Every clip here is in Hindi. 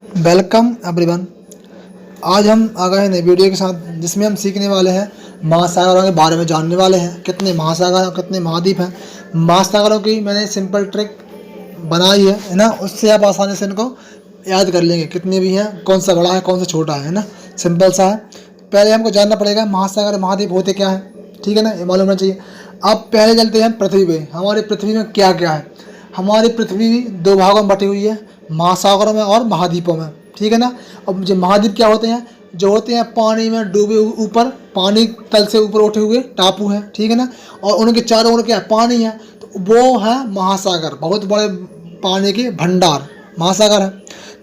Welcome everyone. आज हम आ गए नई वीडियो के साथ जिसमें हम सीखने वाले हैं महासागरों के बारे में, जानने वाले हैं कितने महासागर और कितने महाद्वीप हैं। महासागरों की मैंने सिंपल ट्रिक बनाई है ना, उससे आप आसानी से इनको याद कर लेंगे कितने भी हैं, कौन सा बड़ा है कौन सा छोटा है ना। सिंपल सा है। पहले हमको जानना पड़ेगा महासागर महाद्वीप होते क्या है, ठीक है ना, ये मालूम होना चाहिए। अब पहले चलते हैं पृथ्वी पे। हमारी पृथ्वी में क्या क्या है। हमारी पृथ्वी दो भागों में बटी हुई है, महासागरों में और महाद्वीपों में, ठीक है ना। अब जो महाद्वीप क्या होते हैं, जो होते हैं पानी में डूबे ऊपर, पानी तल से ऊपर उठे हुए टापू हैं, ठीक है ना। और उनके चारों ओर क्या है, पानी है, तो वो है महासागर, बहुत बड़े पानी के भंडार महासागर है।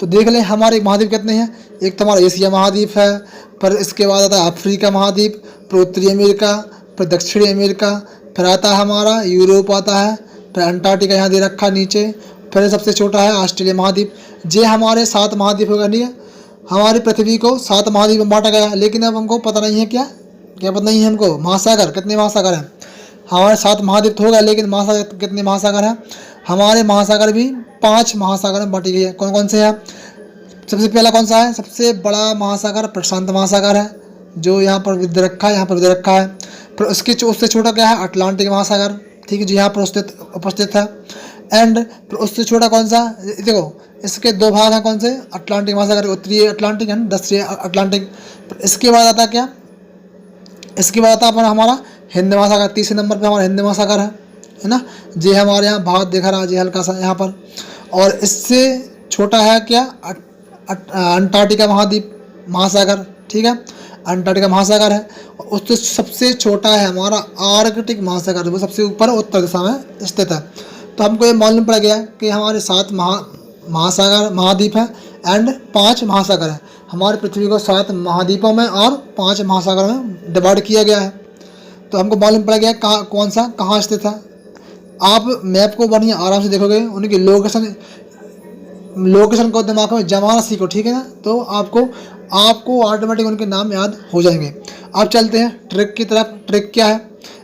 तो देख लें हमारे महाद्वीप कितने हैं। एक तो हमारा एशिया महाद्वीप है, फिर इसके बाद आता है अफ्रीका महाद्वीप, फिर उत्तरी अमेरिका, फिर दक्षिणी अमेरिका, फिर आता है हमारा यूरोप आता है, फिर अंटार्कटिका यहाँ दे रखा नीचे, फिर सबसे छोटा है ऑस्ट्रेलिया महाद्वीप। ये हमारे 7 महाद्वीप हो गए, नहीं है। हमारी पृथ्वी को 7 महाद्वीप में बांटा गया है, लेकिन अब हमको पता नहीं है क्या क्या पता नहीं है हमको महासागर कितने महासागर हैं। हमारे 7 महाद्वीप तो हो गए, लेकिन महासागर कितने महासागर हैं। हमारे महासागर भी 5 महासागर में बांटी गई है। कौन कौन से हैं। सबसे पहला कौन सा है, सबसे बड़ा महासागर प्रशांत महासागर है, जो यहाँ पर विद रखा है, यहाँ पर विद रखा है। फिर उससे छोटा क्या है, अटलांटिक महासागर, ठीक है, जो यहाँ पर उपस्थित है। एंड फिर उससे छोटा कौन सा, देखो इसके 2 भाग हैं, कौन से, अटलांटिक महासागर, उत्तरी अटलांटिक है, दक्षिणी अटलांटिक। इसके बाद आता क्या, इसके बाद आता अपना हमारा हिंद महासागर, तीसरे नंबर पे हमारा हिंद महासागर है ना। ये हमारे यहाँ भारत दिखा रहा है जी हल्का सा यहाँ पर। और इससे छोटा है क्या, अंटार्कटिका महाद्वीप महासागर, ठीक है, अंटार्कटिका महासागर है। और उससे सबसे छोटा है हमारा आर्कटिक महासागर, वो सबसे ऊपर उत्तर दिशा में स्थित है। तो हमको ये मालूम पड़ गया कि हमारे 7 महासागर महाद्वीप हैं एंड 5 महासागर हैं। हमारी पृथ्वी को 7 महाद्वीपों में और 5 महासागरों में डिवाइड किया गया है। तो हमको मालूम पड़ गया कहाँ कौन सा कहाँ स्थित है। आप मैप को बढ़िया आराम से देखोगे, उनकी लोकेशन को दिमाग में जमाना सीखो, ठीक है ना, तो आपको ऑटोमेटिक उनके नाम याद हो जाएंगे। अब चलते हैं ट्रिक की तरफ। ट्रिक क्या है,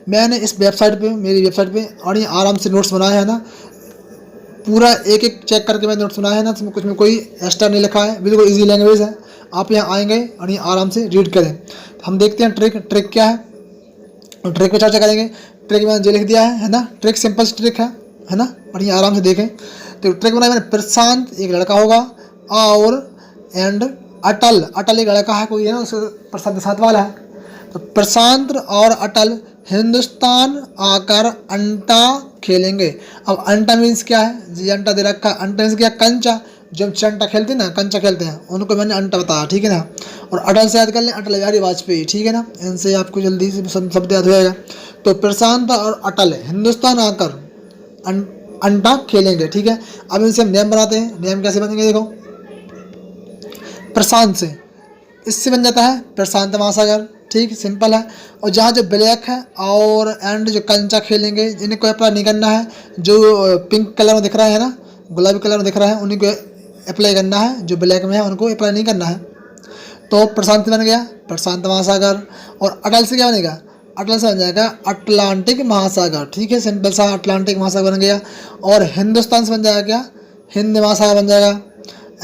मैंने इस वेबसाइट पे, मेरी वेबसाइट पे और ये आराम से नोट्स बनाए हैं ना, पूरा एक एक चेक करके मैं नोट्स बनाए हैं ना, कुछ में कोई एक्स्ट्रा नहीं लिखा है, बिल्कुल इजी लैंग्वेज है। आप यहाँ आएंगे और ये आराम से रीड करें। तो हम देखते हैं ट्रिक क्या है, ट्रिक पे चर्चा करेंगे। ट्रिक मैंने जो लिख दिया है ना, ट्रिक सिंपल ट्रिक है ना, और ये आराम से देखें। तो ट्रिक बनाया मैंने, प्रशांत एक लड़का होगा और एंड अटल एक लड़का है कोई है ना, उसको प्रशांत के साथ वाला है। तो प्रशांत और अटल हिंदुस्तान आकर अंटा खेलेंगे। अब अंटा मीन्स क्या है जी, अंटा दे रखा है, अंटा मीन्स क्या, कंचा, जो हम चंटा खेलते हैं ना, कंचा खेलते हैं, उनको मैंने अंटा बताया, ठीक है ना। और अटल से याद कर लें, अटल बिहारी वाजपेयी, ठीक है ना, इनसे आपको जल्दी से शब्द याद हो जाएगा। तो प्रशांत और अटल हिंदुस्तान आकर अंटा खेलेंगे, ठीक है। अब इनसे हम नेम बनाते हैं। नेम कैसे बनेंगे, देखो प्रशांत से, इससे बन जाता है प्रशांत महासागर, ठीक, सिंपल है। और जहाँ जो ब्लैक है और एंड जो कंचा खेलेंगे, इन्हें कोई अप्लाई नहीं करना है। जो पिंक कलर में दिख रहा है ना, गुलाबी कलर में दिख रहा है, उन्हीं को अप्लाई करना है। जो ब्लैक में है उनको अप्लाई नहीं करना है। तो प्रशांत बन गया प्रशांत महासागर। और अटल से क्या बनेगा, अटल से बन जाएगा अटलांटिक महासागर, ठीक है, सिंपल सा अटलांटिक महासागर बन गया। और हिंदुस्तान से बन जाएगा क्या, हिंद महासागर बन जाएगा।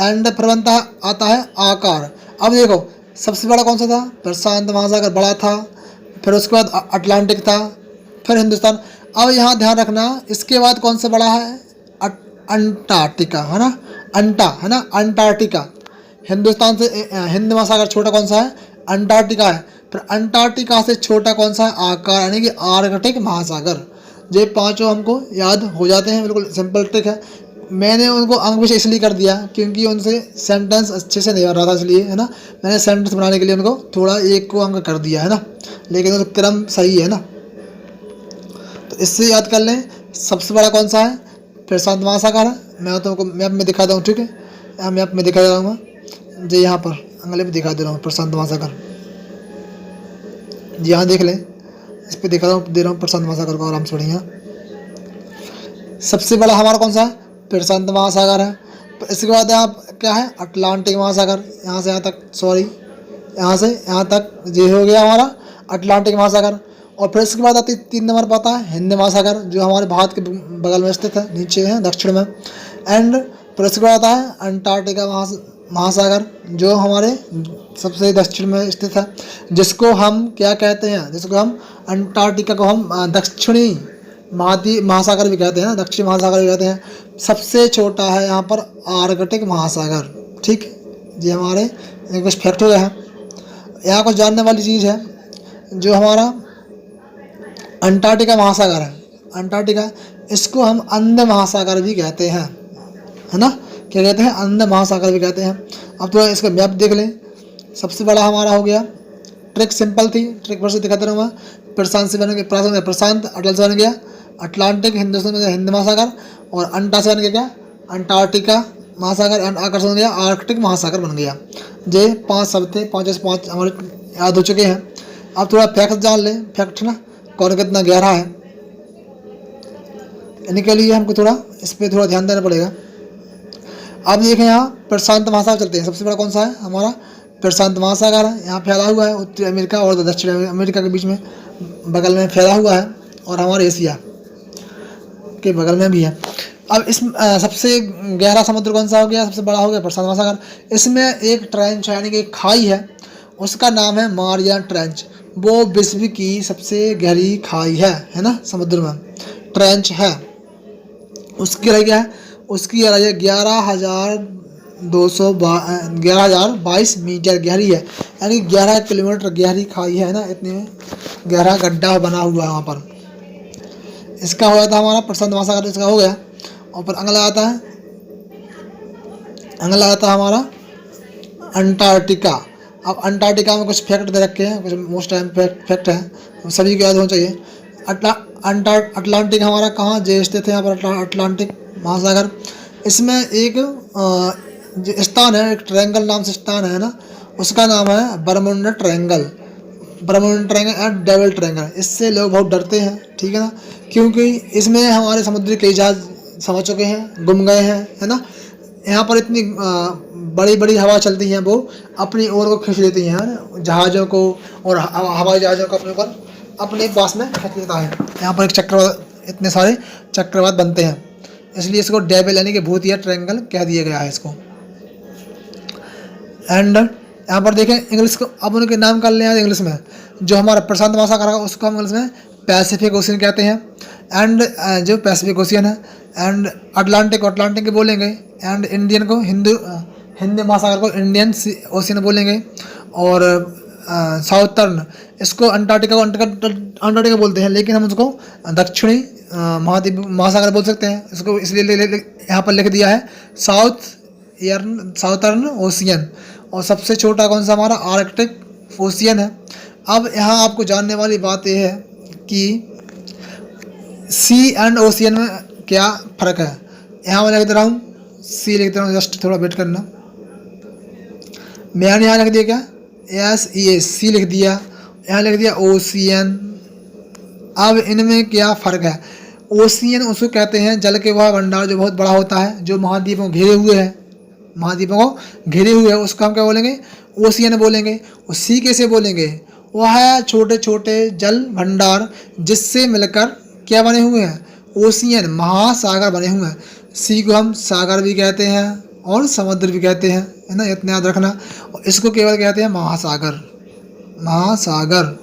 एंड फिर बनता आता है आकार। अब देखो सबसे बड़ा कौन सा था, प्रशांत महासागर बड़ा था, फिर उसके बाद अटलांटिक था, फिर हिंदुस्तान। अब यहाँ ध्यान रखना, इसके बाद कौन सा बड़ा है, अंटार्कटिका है ना, है ना, अंटार्कटिका। हिंदुस्तान से हिंद महासागर छोटा कौन सा है, अंटार्कटिका है। फिर अंटार्कटिका से छोटा कौन सा है, आकार, यानी कि आर्कटिक महासागर। ये 5 हमको याद हो जाते हैं, बिल्कुल सिंपल ट्रिक है। मैंने उनको अंक विषय इसलिए कर दिया क्योंकि उनसे सेंटेंस अच्छे से नहीं बन रहा था, इसलिए है ना, मैंने सेंटेंस बनाने के लिए उनको थोड़ा 1 को अंक कर दिया है ना, लेकिन तो क्रम सही है ना। तो इससे याद कर लें, सबसे बड़ा कौन सा है, प्रशांत महासागर है। मैं तुमको मैप में दिखा दूँ, ठीक है, मैप में दिखा दे रहा हूँ मैं, जो यहाँ पर अंगले में दिखा दे रहा हूँ प्रशांत महासागर, यहाँ देख लें, इस पर दिखा दे रहा हूँ प्रशांत महासागर को, आराम से बढ़िया। सबसे बड़ा हमारा कौन सा है, प्रशांत महासागर है। इसके बाद यहाँ क्या है, अटलांटिक महासागर, यहाँ से यहाँ तक, सॉरी यहाँ से यहाँ तक ये हो गया हमारा अटलांटिक महासागर। और फिर इसके बाद आती 3 नंबर पर आता है हिंद महासागर, जो हमारे भारत के बगल में स्थित है, नीचे है दक्षिण में। एंड फिर इसके बाद आता है अंटार्कटिका महासागर जो हमारे सबसे दक्षिण में स्थित है, जिसको हम क्या कहते हैं, जिसको हम अंटार्कटिका को हम दक्षिणी महासागर भी कहते हैं, दक्षिणी महासागर भी कहते हैं। सबसे छोटा है यहाँ पर आर्कटिक महासागर। ठीक, ये हमारे कुछ फैक्ट हो गए हैं। यहाँ कुछ जानने वाली चीज़ है, जो हमारा अंटार्कटिका महासागर है, अंटार्कटिका, इसको हम अंध महासागर भी कहते हैं, है ना, क्या कहते हैं, अंध महासागर भी कहते हैं। अब थोड़ा इसका मैप देख लें। सबसे बड़ा हमारा हो गया, ट्रिक सिंपल थी, ट्रिक पर से दिखाते रहूँगा। प्रशांत से बन गया प्रशांत, अटल से बन गया अटलांटिक, हिंदुस्तान में हिंद महासागर, और अंटा से बन गया क्या, अंटार्कटिका महासागर, एंड आकर्षण बन गया आर्कटिक महासागर बन गया। ये 5 शब्द थे, 5 से 5 हमारे याद हो चुके हैं। अब थोड़ा फैक्ट जान लें, फैक्ट ना, कौन कितना गहरा है, इनके लिए हमको थोड़ा इस पर थोड़ा ध्यान देना पड़ेगा। अब देखें यहाँ प्रशांत महासागर चलते हैं। सबसे बड़ा कौन सा है, हमारा प्रशांत महासागर है। यहाँ फैला हुआ है उत्तरी अमेरिका और दक्षिण अमेरिका के बीच में, बगल में फैला हुआ है, और हमारे एशिया के बगल में भी है। अब इस सबसे गहरा समुद्र कौन सा हो गया, सबसे बड़ा हो गया प्रशांत महासागर। इसमें एक ट्रेंच यानी कि खाई है, उसका नाम है मारियान ट्रेंच। वो विश्व की सबसे गहरी खाई है ना, समुद्र में ट्रेंच है। उसकी गहराई क्या है, उसकी गहराई है 11,022 मीटर गहरी है, यानी 11 किलोमीटर गहरी खाई है ना, इतने में गहरा गड्ढा बना हुआ है वहाँ पर। इसका हो जाता है हमारा प्रशांत महासागर, इसका हो गया। और फिर अगला आता है हमारा अंटार्कटिका। अब अंटार्कटिका में कुछ फैक्ट दे रखे हैं, कुछ मोस्ट टाइम फैक्ट है, सभी को याद होना चाहिए। अटलांटिक हमारा कहाँ जे स्थित है, यहाँ पर अटलांटिक महासागर। इसमें एक स्थान है, एक ट्रायंगल नाम से स्थान है ना, उसका नाम है Bermuda triangle, Bermuda triangle and devil triangle. इससे लोग बहुत डरते हैं, ठीक है ना, क्योंकि इसमें हमारे समुद्री कई जहाज समझ चुके हैं, गुम गए हैं, है ना। यहाँ पर इतनी बड़ी बड़ी हवा चलती हैं, वो अपनी ओर को खींच लेती हैं जहाज़ों को, और हवाई जहाज़ों को अपने पास में खींच लेता है। यहाँ पर एक चक्रवात, इतने सारे चक्रवात बनते हैं, इसलिए इसको डेविल यानी कि भूत या ट्रायंगल कह दिया गया है इसको। एंड यहाँ पर देखें इंग्लिश को, अब उनके नाम कर लें इंग्लिश में। जो हमारा प्रशांत महासागर है उसको हम इंग्लिश में पैसिफिक ओशियन कहते हैं, एंड जो पैसिफिक ओशियन है, एंड अटलांटिक को बोलेंगे, एंड इंडियन को हिंद महासागर को इंडियन ओशियन बोलेंगे, और साउथर्न इसको अंटार्कटिका बोलते हैं, लेकिन हम उसको दक्षिणी महाद्वीप महासागर बोल सकते हैं इसको, इसलिए यहाँ पर लिख दिया है साउथर्न ओशियन। और सबसे छोटा कौन सा, हमारा आर्कटिक ओशियन है। अब यहाँ आपको जानने वाली बात यह है कि सी एंड ओशियन में क्या फ़र्क है। यहाँ मैं लिख दे रहा हूँ, सी लिख दे रहा हूँ, जस्ट थोड़ा वेट करना। मैंने यहाँ लिख दिया क्या, सी लिख दिया, यहाँ लिख दिया ओशियन। अब इनमें क्या फ़र्क है, ओशियन उसको कहते हैं जल के वह भंडार जो बहुत बड़ा होता है, जो महाद्वीपों घेरे हुए है, उसको हम क्या बोलेंगे, ओशियन बोलेंगे। और सी कैसे बोलेंगे, वह है छोटे छोटे जल भंडार जिससे मिलकर क्या बने हुए हैं, ओशियन महासागर बने हुए हैं। सी को हम सागर भी कहते हैं और समुद्र भी कहते हैं, है ना, इतना याद रखना। और इसको केवल कहते हैं महासागर,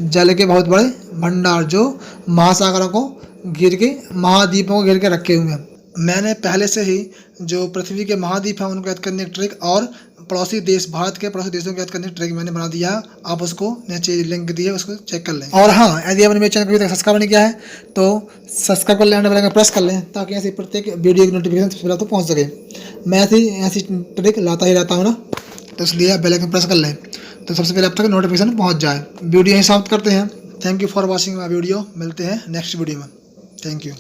जल के बहुत बड़े भंडार जो महासागरों को घेर के, महाद्वीपों को घेर के रखे हुए हैं। मैंने पहले से ही जो पृथ्वी के महाद्वीप हैं उनको याद करने की ट्रिक, और पड़ोसी देश, भारत के पड़ोसी देशों को याद करने की ट्रिक मैंने बना दिया। आप उसको नीचे लिंक दिए, उसको चेक कर लें। और हाँ, यदि आपने मेरे चैनल को अभी तक सब्सक्राइब नहीं किया है तो सब्सक्राइब कर लें, बेल आइकन प्रेस कर लें, ताकि ऐसी प्रत्येक वीडियो की नोटिफिकेशन सबसे पहले तो पहुँच सके। मैं ऐसी ट्रिक लाता ही रहता हूँ ना, तो इसलिए आप बेल आइकन प्रेस कर लें, तो सबसे पहले आप तक नोटिफिकेशन पहुँच जाए। वीडियो यहीं समाप्त करते हैं। Thank you for watching my video. मिलते हैं नेक्स्ट वीडियो में। Thank you.